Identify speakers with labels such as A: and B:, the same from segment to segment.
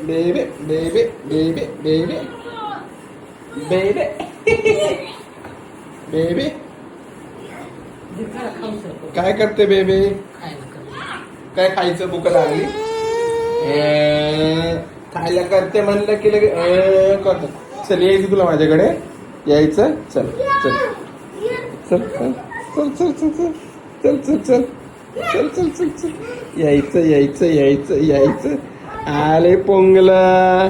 A: बेबे बेबे बेबे बेबे बेबे बेबे काय करते बेबे? काय खायचं भूक लागली? खायला करते म्हणलं की लगे करतो. चल यायचं तुला माझ्याकडे यायचं. चल चल चल चल चल चल चल चल चल चल चल चल चल चल यायचं यायचं यायचं यायचं. आले पोंगला.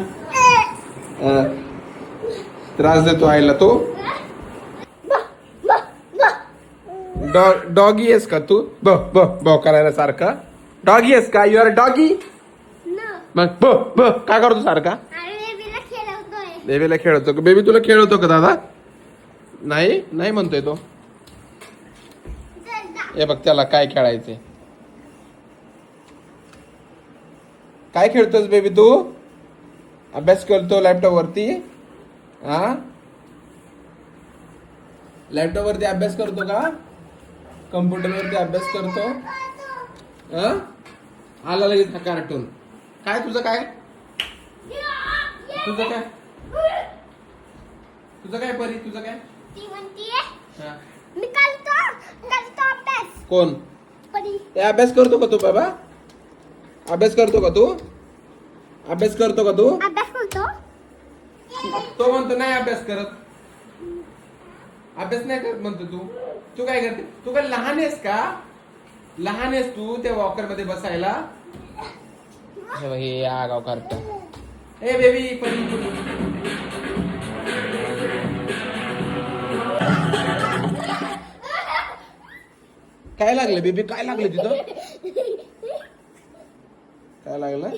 A: त्रास देतो आईला तो. डॉगी आहेस का तू? ब ब ब करायला सारखा डॉगी आहेस का? You are doggy. मग ब ब काय करतो सारखा? बेबीला खेळवतो का? बेबी तुला खेळवतो का दादा? नाही नाही म्हणतोय तो. हे बघ त्याला काय खेळायचे. काय खेळतोस बेबी तू? अभ्यास करतो लॅपटॉप वरती? हा लॅपटॉप वरती अभ्यास करतो का? कम्प्युटर वरती अभ्यास करतो? आला लगेच हा कार्टून. काय तुझं काय? तुझं काय? तुझं काय परी? तुझं काय?
B: मी करतो अभ्यास.
A: कोण?
B: परी.
A: अभ्यास करतो का तू बाबा? अभ्यास करतो का तू? अभ्यास करतो का तू?
B: अभ्यास करतो.
A: तो म्हणतो नाही अभ्यास करत. अभ्यास नाही करत म्हणतो तू. तू काय करते? तू काय लहान आहेस का? लहान आहेस तू त्या वॉकर मध्ये बसायला? हे आगाव करतो. ए बेबी काय लागलं बेबी? काय लागलं तिथं? काय लागलं?